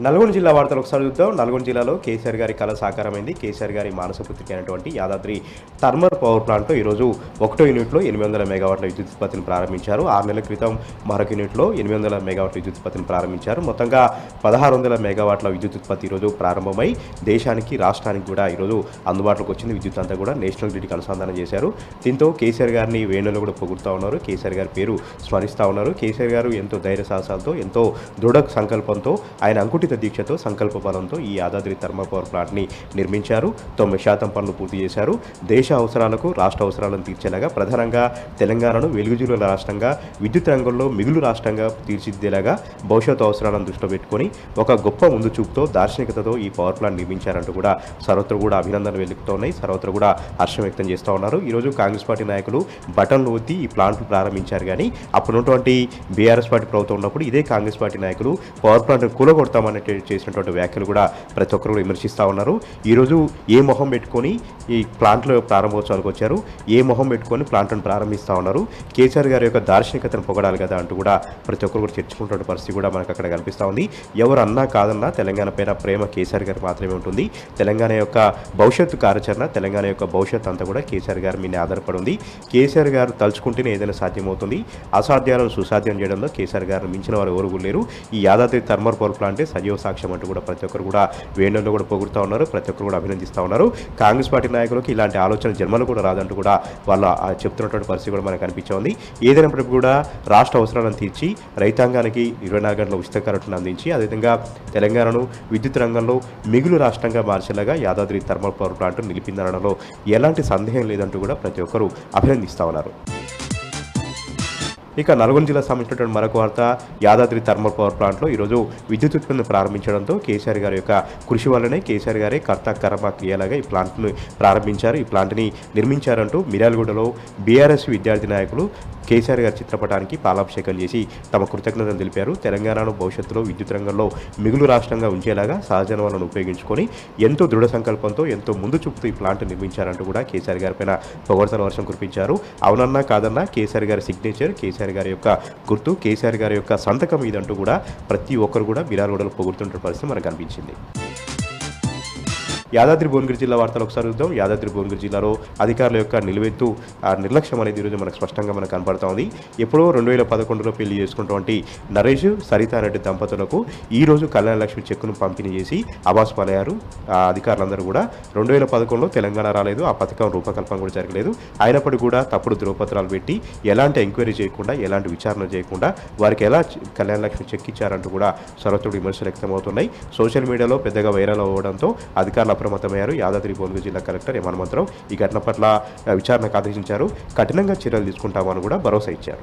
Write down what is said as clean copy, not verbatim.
నల్గొండ జిల్లా వార్తలు ఒకసారి చూద్దాం. నల్గొండ జిల్లాలో కేసీఆర్ గారి కళ సాకారమైంది. కేసీఆర్ గారి మానసపుత్రిక అయినటువంటి యాదాద్రి థర్మల్ పవర్ ప్లాంట్లో ఈరోజు 1 యూనిట్లో 800 మెగావాట్ల విద్యుత్ ఉత్పత్తిని ప్రారంభించారు. 6 నెలల క్రితం మరొక యూనిట్లో 800 మెగావాట్ల విద్యుత్ ఉత్పత్తిని ప్రారంభించారు. మొత్తంగా 1600 మెగావాట్ల విద్యుత్ ఉత్పత్తి ఈరోజు ప్రారంభమై దేశానికి, రాష్ట్రానికి కూడా ఈరోజు అందుబాటులోకి వచ్చింది. విద్యుత్ అంతా కూడా నేషనల్ గ్రిడ్కి అనుసంధానం చేశారు. దీంతో కేసీఆర్ గారిని వేణులు కూడా పొగుడుతూ ఉన్నారు. కేసీఆర్ గారి పేరు స్మరిస్తూ ఉన్నారు. కేసీఆర్ గారు ఎంతో ధైర్య సాహసాలతో, ఎంతో దృఢ సంకల్పంతో, ఆయన అంకుటిత దీక్షతో, సంకల్ప బలంతో ఈ యాదాద్రి థర్మల్ పవర్ ప్లాంట్ని నిర్మించారు. 90% పనులు పూర్తి చేశారు. దేశ అవసరాలకు, రాష్ట్ర అవసరాలను తీర్చేలాగా, ప్రధానంగా తెలంగాణను వెలుగుజూల రాష్ట్రంగా, విద్యుత్ రంగంలో మిగులు రాష్ట్రంగా తీర్చిదిద్దేలాగా భవిష్యత్తు అవసరాలను దృష్టిలో పెట్టుకొని ఒక గొప్ప ముందు చూపుతో, దార్శనికతతో ఈ పవర్ ప్లాంట్ నిర్మించారంటూ కూడా సర్వత్ర కూడా అభినందనలు వెలుగుతూ ఉన్నాయి. సర్వత్ర కూడా హర్షం వ్యక్తం చేస్తూ ఉన్నారు. ఈరోజు కాంగ్రెస్ పార్టీ నాయకులు బటన్లు ఒత్తి ఈ ప్లాంట్లు ప్రారంభించారు. కానీ అప్పుడున్నటువంటి బీఆర్ఎస్ పార్టీ ప్రభుత్వం ఉన్నప్పుడు ఇదే కాంగ్రెస్ పార్టీ నాయకులు పవర్ ప్లాంట్ కూలగొడతామని చేసినటువంటి వ్యాఖ్యలు కూడా ప్రతి ఒక్కరు కూడా విమర్శిస్తూ ఉన్నారు. ఈరోజు ఏ మొహం పెట్టుకొని ఈ ప్లాంట్లో ప్రారంభోత్సవానికి వచ్చారు, ఏ మొహం పెట్టుకొని ప్లాంట్ను ప్రారంభిస్తూ ఉన్నారు, కేసీఆర్ గారి యొక్క దార్శనికతను పొగడాలి కదా అంటూ కూడా ప్రతి ఒక్కరు కూడా చర్చించుకుంటున్న పరిస్థితి కూడా మనకు అక్కడ కనిపిస్తూ ఉంది. ఎవరు అన్నా కాదన్నా తెలంగాణ పైన ప్రేమ కేసీఆర్ గారికి మాత్రమే ఉంటుంది. తెలంగాణ యొక్క భవిష్యత్తు కార్యాచరణ, తెలంగాణ యొక్క భవిష్యత్తు అంతా కూడా కేసీఆర్ గారి మీద ఆధారపడి ఉంది. కేసీఆర్ గారు తలుచుకుంటేనే ఏదైనా సాధ్యమవుతుంది. అసాధ్యాలను సుసాధ్యం చేయడంలో కేసీఆర్ గారిని మించిన వారు ఎవరు లేరు. ఈ యాదాద్రి థర్మల్ పవర్ ప్లాంటే సజీవ సాక్ష్యం అంటూ కూడా ప్రతి ఒక్కరు కూడా వేణుల్లో కూడా పొగుడుతూ ఉన్నారు. ప్రతి ఒక్కరు కూడా అభినందిస్తూ ఉన్నారు. కాంగ్రెస్ పార్టీ నాయకులకు ఇలాంటి ఆలోచన జన్మలు కూడా రాదంటూ కూడా వాళ్ళు చెప్తున్నటువంటి పరిస్థితి కూడా మనకు కనిపించింది. ఏదైనప్పటికీ కూడా రాష్ట్ర అవసరాలను తీర్చి రైతాంగానికి 24 గంటల ఉచిత కరెంటును అందించి, అదేవిధంగా తెలంగాణను విద్యుత్ రంగంలో మిగులు రాష్ట్రంగా మార్చేలాగా యాదాద్రి థర్మల్ పవర్ ప్లాంట్ నిలిపిందనడంలో ఎలాంటి సందేహం లేదంటూ కూడా ప్రతి ఒక్కరు అభినందిస్తూ ఉన్నారు. ఇక నల్గొండ జిల్లా సంబంధించినటువంటి మరొక వార్త, యాదాద్రి థర్మల్ పవర్ ప్లాంట్లో ఈరోజు విద్యుత్ ఉత్పత్తిని ప్రారంభించడంతో కేసీఆర్ గారి యొక్క కృషి వల్లనే కేసీఆర్ గారే కర్త కర్మ క్రియలాగా ఈ ప్లాంట్ను ప్రారంభించారు. ఈ ప్లాంట్ని నిర్మించారంటూ మిర్యాలగూడలో బీఆర్ఎస్ విద్యార్థి నాయకులు కేసీఆర్ గారి చిత్రపటానికి పాలాభిషేకం చేసి తమ కృతజ్ఞతలు తెలిపారు. తెలంగాణను భవిష్యత్తులో విద్యుత్ రంగంలో మిగులు రాష్ట్రంగా ఉంచేలాగా సహజ వనరులను ఉపయోగించుకొని ఎంతో దృఢ సంకల్పంతో, ఎంతో ముందు చూపుతూ ఈ ప్లాంట్ నిర్మించారంటూ కూడా కేసీఆర్ గారి పైన పొగడ్తల వర్షం కురిపించారు. అవునన్నా కాదన్నా కేసీఆర్ గారి సిగ్నేచర్, కేసీఆర్ గారి యొక్క గుర్తు, కేసీఆర్ గారి యొక్క సంతకం ఇదంటూ కూడా ప్రతి ఒక్కరు కూడా మిర్యాలగూడలో పొగుడుతున్న పరిస్థితి మనకు కనిపించింది. యాదాద్రి భువనగిరి జిల్లా వార్తలు ఒకసారి చూద్దాం. యాదాద్రి భువనగిరి జిల్లాలో అధికారుల యొక్క నిలువెత్తు నిర్లక్ష్యం అనేది ఈరోజు మనకు స్పష్టంగా మనకు కనపడతా ఉంది. ఎప్పుడో 2011లో పెళ్లి చేసుకున్నటువంటి నరేష్, సరితా రెడ్డి దంపతులకు ఈరోజు కళ్యాణ లక్ష్మి చెక్కును పంపిణీ చేసి అబాస్ పాలయ్యారు. అధికారులందరూ కూడా 2011లో తెలంగాణ రాలేదు, ఆ పథకం రూపకల్పన కూడా జరగలేదు. అయినప్పటికీ కూడా తప్పుడు ధృవపత్రాలు పెట్టి ఎలాంటి ఎంక్వైరీ చేయకుండా, ఎలాంటి విచారణ చేయకుండా వారికి ఎలా కళ్యాణ లక్ష్మి చెక్ ఇచ్చారంటూ కూడా సర్వత్రుడు విమర్శలు వ్యక్తమవుతున్నాయి. సోషల్ మీడియాలో పెద్దగా వైరల్ అవ్వడంతో అధికారులు అప్రమత్తమయ్యారు. యాదాద్రి భువనగిరి జిల్లా కలెక్టర్ ఎం హనుమంతరావు ఈ ఘటన పట్ల విచారణకు ఆదేశించారు. కఠినంగా చర్యలు తీసుకుంటామని కూడా భరోసా ఇచ్చారు.